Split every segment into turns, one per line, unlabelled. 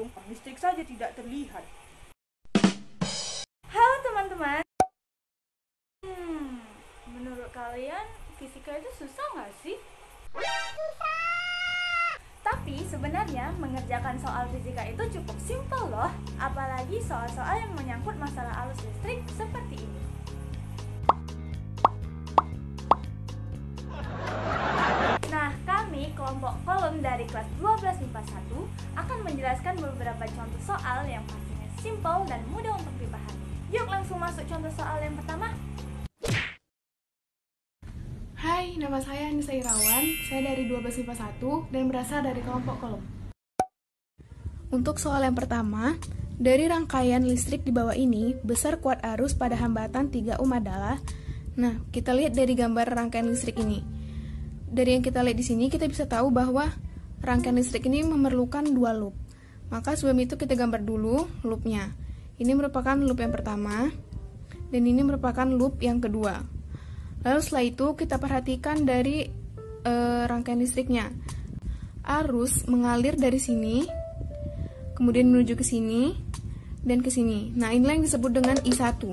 Untung listrik saja tidak terlihat. Halo teman-teman. Menurut kalian fisika itu susah nggak sih? Tapi sebenarnya mengerjakan soal fisika itu cukup simpel loh. Apalagi soal-soal yang menyangkut masalah arus listrik seperti ini. Nah, kami kelompok kolom dari kelas 12 MIPA 1 akan menjelaskan beberapa contoh soal yang pastinya simpel dan mudah untuk dipahami. Yuk langsung masuk contoh soal yang pertama.
Hai, nama saya Anissa Irawan. Saya dari 12 MIPA 1 dan berasal dari kelompok kolom. Untuk soal yang pertama, dari rangkaian listrik di bawah ini, besar kuat arus pada hambatan 3 ohm adalah. Nah, kita lihat dari gambar rangkaian listrik ini. Dari yang kita lihat di sini, kita bisa tahu bahwa rangkaian listrik ini memerlukan 2 loop. Maka sebelum itu kita gambar dulu loopnya. Ini merupakan loop yang pertama, dan ini merupakan loop yang kedua. Lalu setelah itu kita perhatikan dari rangkaian listriknya. Arus mengalir dari sini, kemudian menuju ke sini, dan ke sini. Nah, inilah yang disebut dengan I1.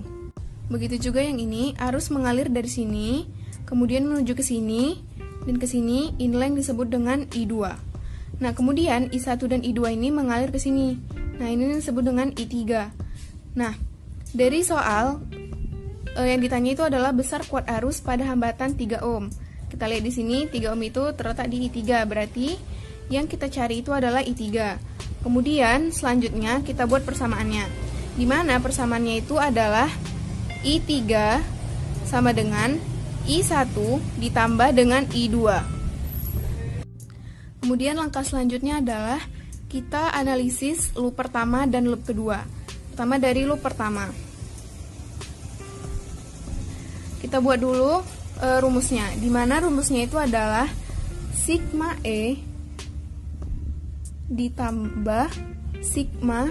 Begitu juga yang ini, arus mengalir dari sini, kemudian menuju ke sini, dan ke sini. Inilah yang disebut dengan I2. Nah, kemudian I1 dan I2 ini mengalir ke sini. Nah, ini yang disebut dengan I3. Nah, dari soal yang ditanya itu adalah besar kuat arus pada hambatan 3 ohm. Kita lihat di sini 3 ohm itu terletak di I3, berarti yang kita cari itu adalah I3. Kemudian selanjutnya kita buat persamaannya. Di mana persamaannya itu adalah I3 sama dengan I1 ditambah dengan I2. Kemudian langkah selanjutnya adalah kita analisis loop pertama dan loop kedua. Pertama dari loop pertama. Kita buat dulu rumusnya, di mana rumusnya itu adalah sigma E ditambah sigma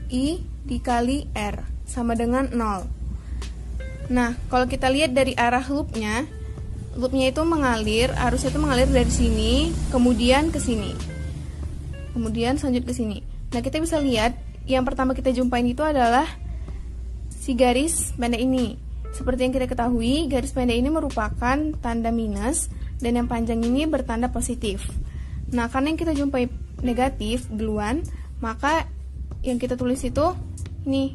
I dikali R sama dengan 0. Nah, kalau kita lihat dari arah loopnya itu mengalir, arusnya itu mengalir dari sini, kemudian ke sini, kemudian selanjut ke sini. Nah, kita bisa lihat yang pertama kita jumpain itu adalah si garis pendek ini. Seperti yang kita ketahui, garis pendek ini merupakan tanda minus dan yang panjang ini bertanda positif. Nah, karena yang kita jumpai negatif duluan, maka yang kita tulis itu ini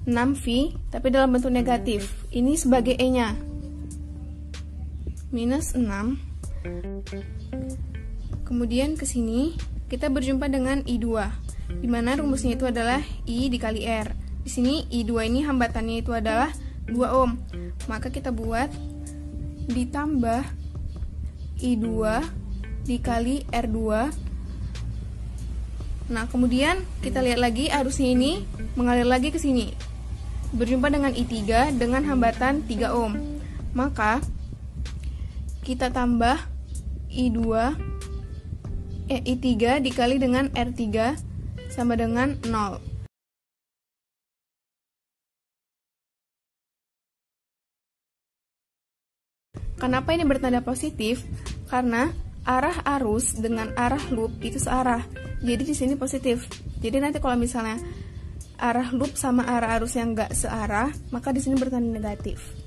6V tapi dalam bentuk negatif. Ini sebagai E-nya. Minus 6. Kemudian ke sini kita berjumpa dengan I2. Di mana rumusnya itu adalah I dikali R. Di sini I2 ini hambatannya itu adalah 2 ohm. Maka kita buat ditambah I2 dikali R2. Nah, kemudian kita lihat lagi arusnya ini mengalir lagi ke sini. Berjumpa dengan I3 dengan hambatan 3 ohm. Maka kita tambah I3 dikali dengan R3 sama dengan 0. Kenapa ini bertanda positif? Karena arah arus dengan arah loop itu searah. Jadi di sini positif. Jadi nanti kalau misalnya arah loop sama arah arus yang enggak searah, maka di sini bertanda negatif.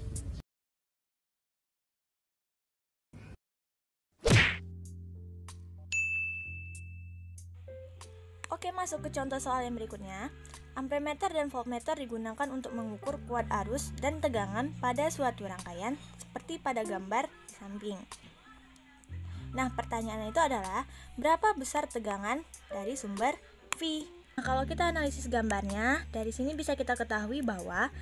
Oke, masuk ke contoh soal yang berikutnya. Ampermeter dan voltmeter digunakan untuk mengukur kuat arus dan tegangan pada suatu rangkaian seperti pada gambar di samping. Nah, pertanyaannya itu adalah berapa besar tegangan dari sumber V? Nah, kalau kita analisis gambarnya, dari sini bisa kita ketahui bahwa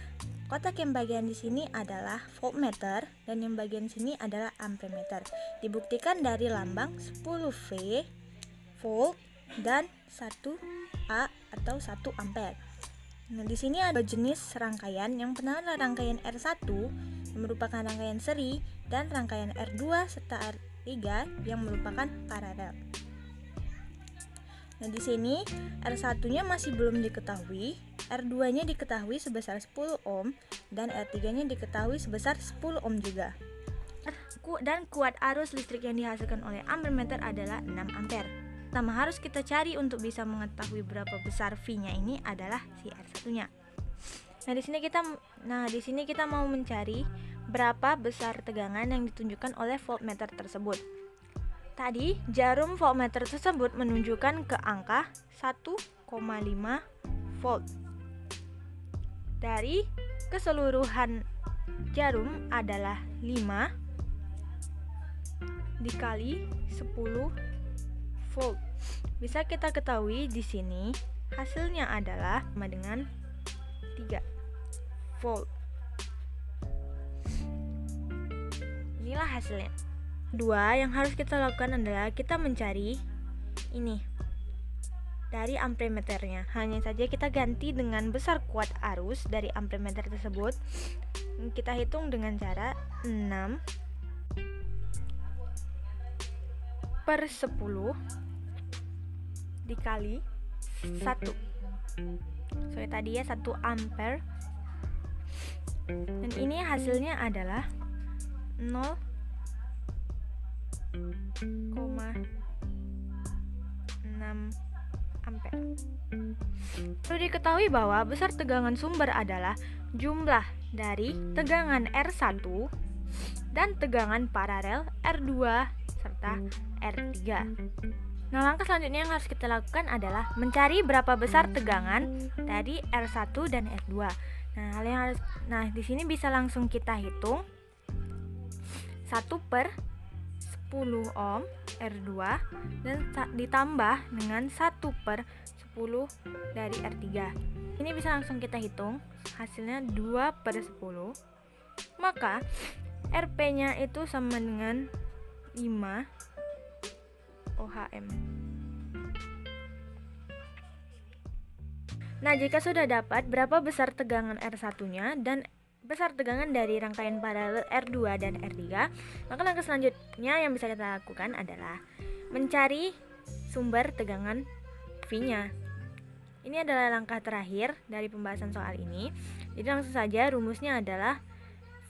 kotak yang bagian di sini adalah voltmeter dan yang bagian sini adalah ampermeter. Dibuktikan dari lambang 10V volt dan 1A atau 1 ampere. Nah, di sini ada jenis rangkaian. Yang pertama adalah rangkaian R1 yang merupakan rangkaian seri dan rangkaian R2 serta R3 yang merupakan paralel. Nah, di sini R1-nya masih belum diketahui, R2-nya diketahui sebesar 10 ohm dan R3-nya diketahui sebesar 10 ohm juga.
Dan kuat arus listrik yang dihasilkan oleh ampermeter adalah 6 ampere.
pertama harus kita cari untuk bisa mengetahui berapa besar V-nya ini adalah si R1-nya. Nah, di sini kita mau mencari berapa besar tegangan yang ditunjukkan oleh voltmeter tersebut. Tadi jarum voltmeter tersebut menunjukkan ke angka 1,5 volt. Dari keseluruhan jarum adalah 5 dikali 10 volt. Bisa kita ketahui di sini hasilnya adalah sama dengan 3 volt. Inilah hasilnya. Dua yang harus kita lakukan adalah kita mencari ini dari ampermeternya. Hanya saja kita ganti dengan besar kuat arus dari ampermeter tersebut. Kita hitung dengan cara 6 per 10 dikali 1. So tadi ya 1 ampere. Dan ini hasilnya adalah 0,6 ampere. Perlu diketahui bahwa besar tegangan sumber adalah jumlah dari tegangan R1 dan tegangan paralel R2 serta R3. Nah, langkah selanjutnya yang harus kita lakukan adalah mencari berapa besar tegangan dari R1 dan R2. Nah, di sini bisa langsung kita hitung 1 per 10 ohm R2 dan ditambah dengan 1 per 10 dari R3. Ini bisa langsung kita hitung, hasilnya 2 per 10. Maka Rp-nya itu sama dengan 5 ohm. Nah, jika sudah dapat berapa besar tegangan R1-nya dan besar tegangan dari rangkaian paralel R2 dan R3, maka langkah selanjutnya yang bisa kita lakukan adalah mencari sumber tegangan V-nya. Ini adalah langkah terakhir dari pembahasan soal ini. Jadi langsung saja rumusnya adalah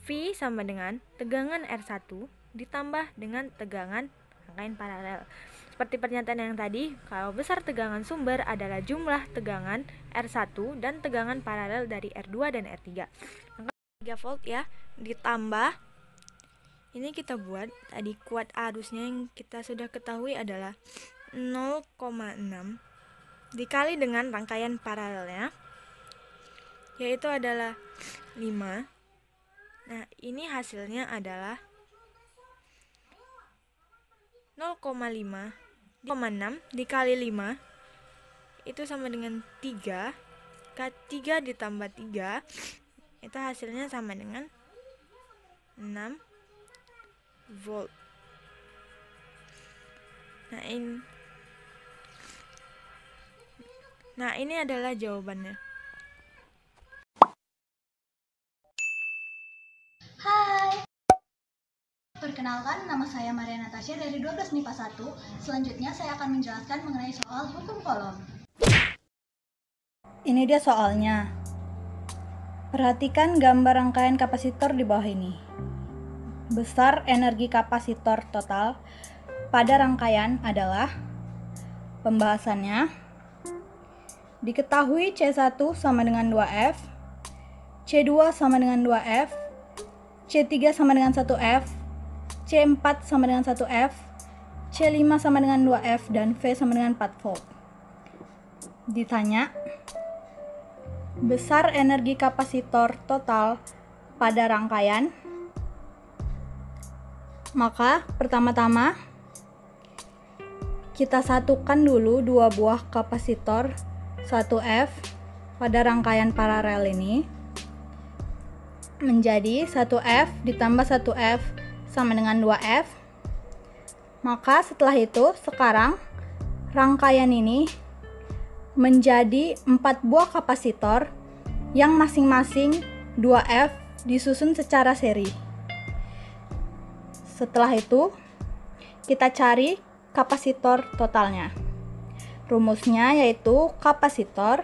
V sama dengan tegangan R1 ditambah dengan tegangan rangkaian paralel. Seperti pernyataan yang tadi, kalau besar tegangan sumber adalah jumlah tegangan R1 dan tegangan paralel dari R2 dan R3. Maka 3 volt ya, ditambah ini kita buat tadi kuat arusnya yang kita sudah ketahui adalah 0,6 dikali dengan rangkaian paralelnya, yaitu adalah 5. Nah, ini hasilnya adalah 0,6 dikali 5 itu sama dengan 3. 3 ditambah 3 itu hasilnya sama dengan 6 volt. Nah, ini adalah jawabannya.
Hai, perkenalkan, nama saya Maria Natasha dari 12 MIPA 1. Selanjutnya saya akan menjelaskan mengenai soal hukum Coulomb. Ini dia soalnya. Perhatikan gambar rangkaian kapasitor di bawah ini. Besar energi kapasitor total pada rangkaian adalah, pembahasannya, diketahui C1 sama dengan 2F, C2 sama dengan 2F, C3 sama dengan 1F, C4 sama dengan 1F, C5 sama dengan 2F, dan V sama dengan 4 volt. Ditanya, besar energi kapasitor total pada rangkaian, maka pertama-tama kita satukan dulu dua buah kapasitor 1F pada rangkaian paralel ini menjadi 1F ditambah 1F sama dengan 2F. Maka setelah itu, sekarang rangkaian ini menjadi 4 buah kapasitor yang masing-masing 2F disusun secara seri. Setelah itu, kita cari kapasitor totalnya. Rumusnya yaitu kapasitor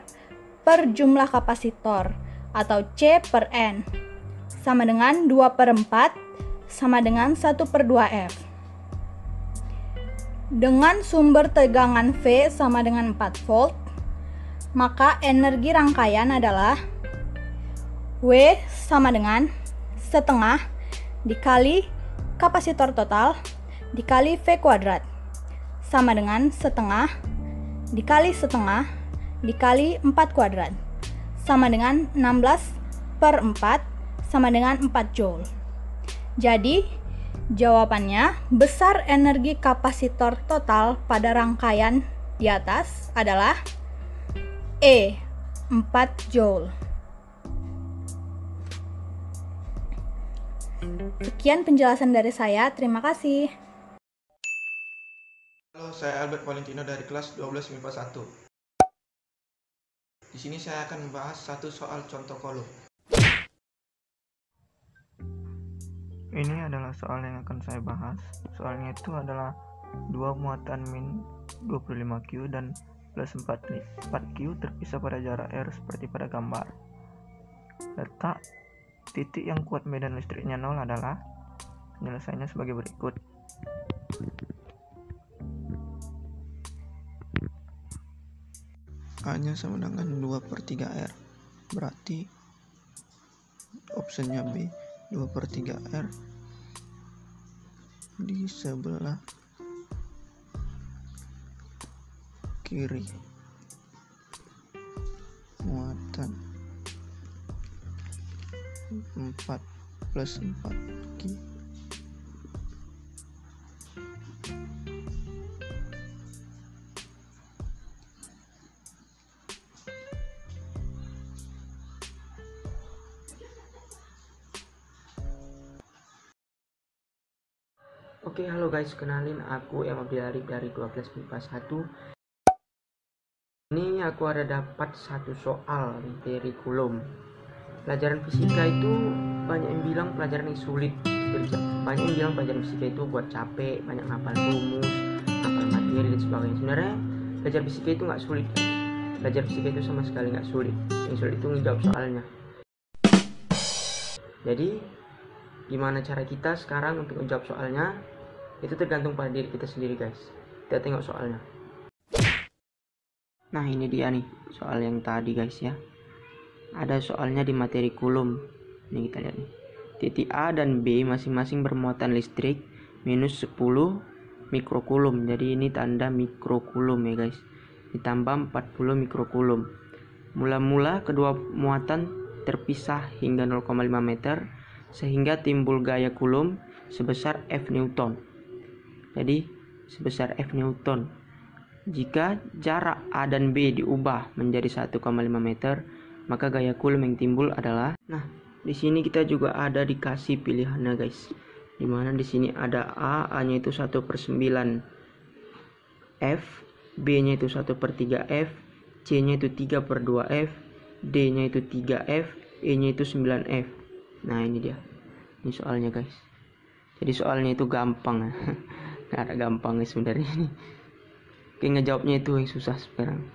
per jumlah kapasitor atau C per N sama dengan 2/4 sama dengan 1/2F. Dengan sumber tegangan V sama dengan 4 volt, maka energi rangkaian adalah W sama dengan setengah dikali kapasitor total dikali V kuadrat sama dengan setengah dikali 4 kuadrat sama dengan 16/4 sama dengan 4 joule. Jadi jawabannya besar energi kapasitor total pada rangkaian di atas adalah E, 4 joule. Sekian penjelasan dari saya, terima kasih.
Halo, saya Albert Valentino dari kelas 12 MIPA 1. Di sini saya akan membahas satu soal contoh kolom. Ini adalah soal yang akan saya bahas. Soalnya itu adalah 2 muatan min 25Q dan plus 4Q terpisah pada jarak R seperti pada gambar. Letak titik yang kuat medan listriknya 0 adalah, penyelesaiannya sebagai berikut. A-nya sama dengan 2/3R, berarti opsinya B, 2/3R di sebelah kiri muatan 4 plus 4Q.
Oke, halo guys, kenalin aku Emma Bilarik dari 12 MIPA 1. Ini aku ada dapat satu soal materi Coulomb. Pelajaran fisika itu banyak yang bilang pelajaran yang sulit. Banyak yang bilang pelajaran fisika itu buat capek, banyak ngapal rumus, ngapal materi dan sebagainya. Sebenarnya belajar fisika itu nggak sulit. Belajar fisika itu sama sekali nggak sulit. Yang sulit itu ngejawab soalnya. Jadi gimana cara kita sekarang untuk menjawab soalnya? Itu tergantung pada diri kita sendiri guys. Kita tengok soalnya. Nah, ini dia nih soal yang tadi guys ya. Ada soalnya di materi Coulomb. Ini kita lihat nih. Titik A dan B masing-masing bermuatan listrik minus 10 mikrocoulomb. Jadi ini tanda mikrocoulomb ya guys. Ditambah 40 mikrocoulomb. Mula-mula kedua muatan terpisah hingga 0,5 meter sehingga timbul gaya Coulomb sebesar F Newton. Jadi sebesar F Newton. Jika jarak A dan B diubah menjadi 1,5 meter, maka gaya Coulomb yang timbul adalah. Nah, di sini kita juga ada dikasih pilihannya guys. Dimana di sini ada A-nya itu 1/9 F, B-nya itu 1/3 F, C-nya itu 3/2 F, D-nya itu 3 F, E-nya itu 9 F. Nah, ini dia. Ini soalnya guys. Jadi soalnya itu gampang ya. Nggak ada gampangnya sebenarnya ini. Oke, ngejawabnya itu yang susah sekarang.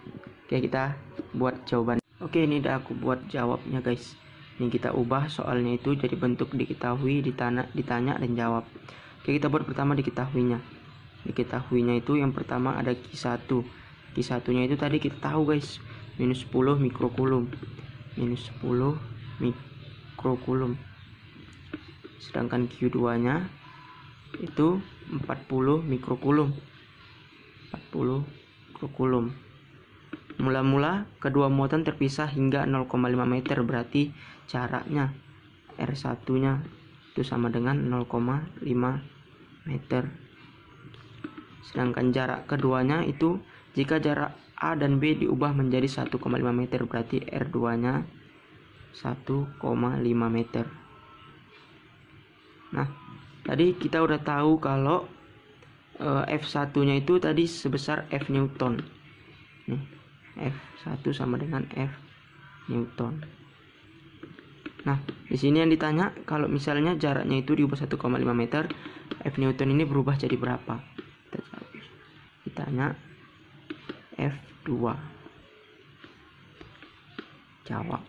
Oke, kita buat jawaban. Oke, ini udah aku buat jawabnya guys. Ini kita ubah soalnya itu jadi bentuk diketahui, ditanya dan jawab. Oke, kita buat pertama diketahuinya. Diketahuinya itu yang pertama ada Q1. Q1 nya itu tadi kita tahu guys, minus 10 mikrocoulomb. Minus 10 mikrocoulomb. Sedangkan Q2 nya itu 40 mikrocoulomb. 40 mikrocoulomb. Mula-mula kedua muatan terpisah hingga 0,5 meter, berarti jaraknya R1 nya itu sama dengan 0,5 meter. Sedangkan jarak keduanya itu jika jarak A dan B diubah menjadi 1,5 meter, berarti R2 nya 1,5 meter. Nah, tadi kita udah tahu kalau F1 nya itu tadi sebesar F Newton. Nih, F1 sama dengan F Newton. Nah, di sini yang ditanya kalau misalnya jaraknya itu diubah 1,5 meter, F Newton ini berubah jadi berapa? Ditanya F2. Jawab.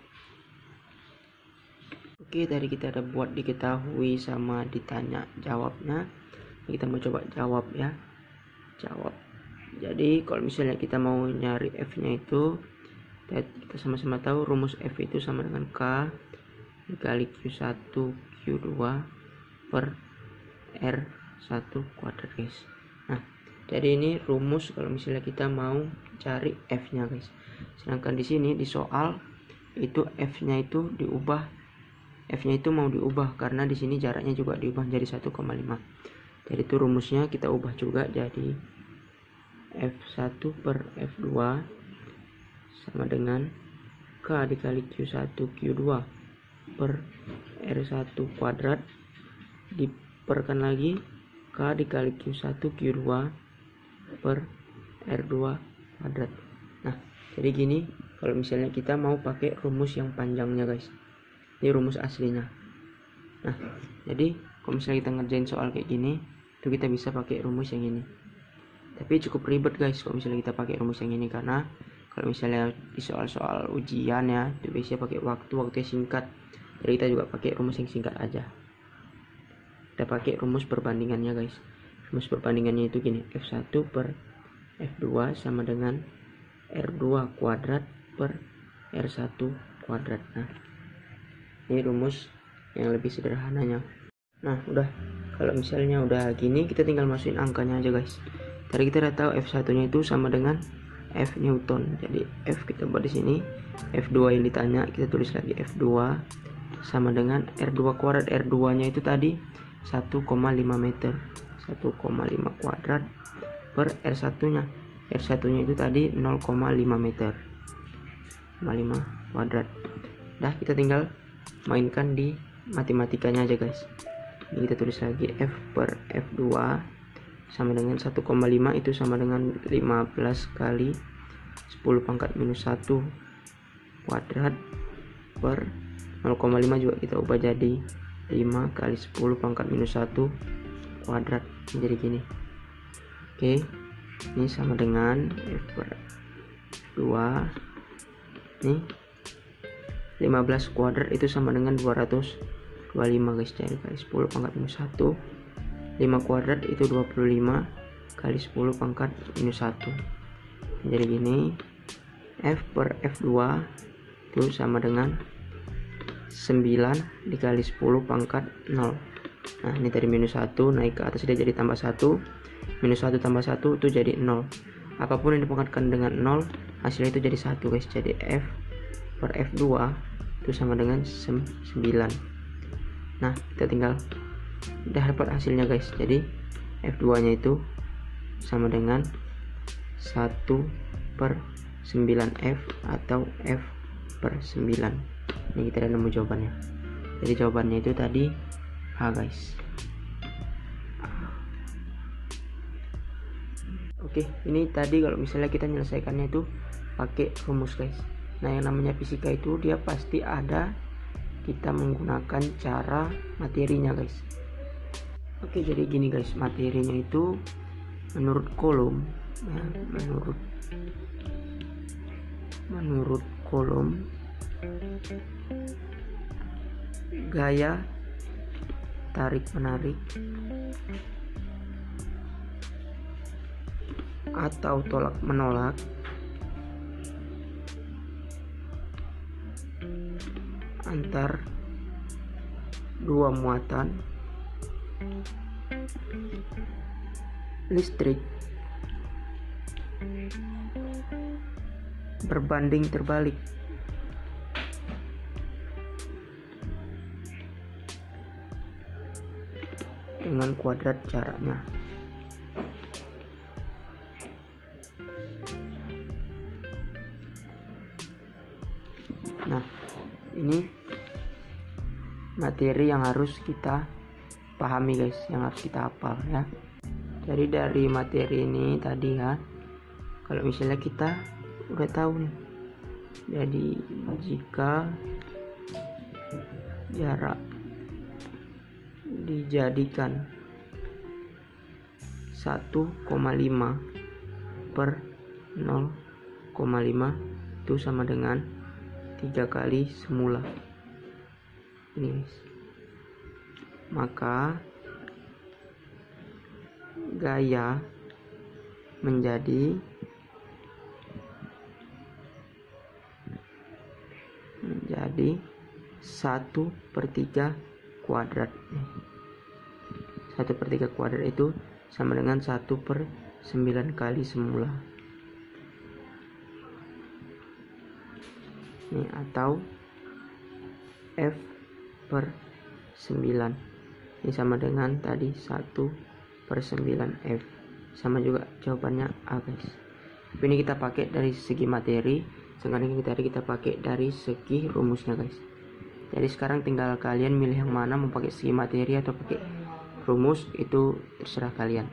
Oke, tadi kita ada buat diketahui sama ditanya jawabnya. Kita mau coba jawab ya. jawab. Jadi kalau misalnya kita mau nyari F nya itu, kita sama-sama tahu rumus F itu sama dengan K dikali Q1 Q2 per R1 kuadrat guys. Nah, jadi ini rumus kalau misalnya kita mau cari F nya guys. Sedangkan di sini di soal itu F nya itu mau diubah karena di sini jaraknya juga diubah jadi 1,5. Jadi itu rumusnya kita ubah juga jadi F1 per F2 sama dengan K dikali Q1 Q2 per R1 kuadrat diperkan lagi K dikali Q1 Q2 per R2 kuadrat. Nah, jadi gini kalau misalnya kita mau pakai rumus yang panjangnya guys. Ini rumus aslinya. Nah, jadi kalau misalnya kita ngerjain soal kayak gini, itu kita bisa pakai rumus yang ini. Tapi cukup ribet guys kalau misalnya kita pakai rumus yang ini, karena kalau misalnya di soal-soal ujian ya, itu biasanya pakai waktu singkat. Jadi kita juga pakai rumus yang singkat aja. Kita pakai rumus perbandingannya guys. Rumus perbandingannya itu gini, F1 per F2 sama dengan R2 kuadrat per R1 kuadrat. Nah, ini rumus yang lebih sederhananya. Nah, udah. Kalau misalnya udah gini, kita tinggal masukin angkanya aja guys. Tadi kita udah tahu F1 nya itu sama dengan F Newton. Jadi F kita buat di sini, F2 yang ditanya kita tulis lagi F2 sama dengan R2 kuadrat. R2 nya itu tadi 1,5 meter. 1,5 kuadrat per R1 nya. R1 nya itu tadi 0,5 meter. 0,5 kuadrat. Dah, kita tinggal mainkan di matematikanya aja guys. Ini kita tulis lagi F per F2 sama dengan 1,5 itu sama dengan 15 kali 10 pangkat minus 1 kuadrat per 0,5 juga kita ubah jadi 5 kali 10 pangkat minus 1 kuadrat. Jadi gini. Oke, ini sama dengan F per 2 nih 15 kuadrat itu sama dengan 225 guys. Jadi kali 10 pangkat minus 1, 5 kuadrat itu 25 kali 10 pangkat minus 1. Jadi gini, F per F2 itu sama dengan 9 dikali 10 pangkat 0. Nah, ini tadi minus 1 naik ke atas dia jadi tambah 1. Minus 1 tambah 1 itu jadi 0. Apapun yang dipangkatkan dengan 0 hasilnya itu jadi 1 guys. Jadi F per F2 itu sama dengan 9. Nah, kita tinggal udah dapat hasilnya guys. Jadi F2 nya itu sama dengan 1 per 9F atau F per 9. Ini kita udah nemu jawabannya. Jadi jawabannya itu tadi A guys. Oke, ini tadi kalau misalnya kita menyelesaikannya itu pakai rumus guys. Nah, yang namanya fisika itu dia pasti ada kita menggunakan cara materinya guys. Oke, jadi gini guys, materinya itu menurut kolom ya, menurut kolom gaya tarik menarik atau tolak menolak antar dua muatan listrik berbanding terbalik dengan kuadrat jaraknya. Nah, ini materi yang harus kita pahami guys, yang harus kita hafal ya. Jadi dari materi ini tadi ya, kalau misalnya kita udah tahu nih, jadi jika jarak dijadikan 1,5 per 0,5 itu sama dengan 3 kali semula ini guys. Maka gaya menjadi 1/3 kuadrat. 1/3 kuadrat itu sama dengan 1/9 kali semula. Ini atau F/9. Ini sama dengan tadi 1/9 F. Sama juga jawabannya A, guys. Tapi ini kita pakai dari segi materi, sekarang kita pakai dari segi rumusnya, guys. Jadi sekarang tinggal kalian milih yang mana, mau pakai segi materi atau pakai rumus, itu terserah kalian.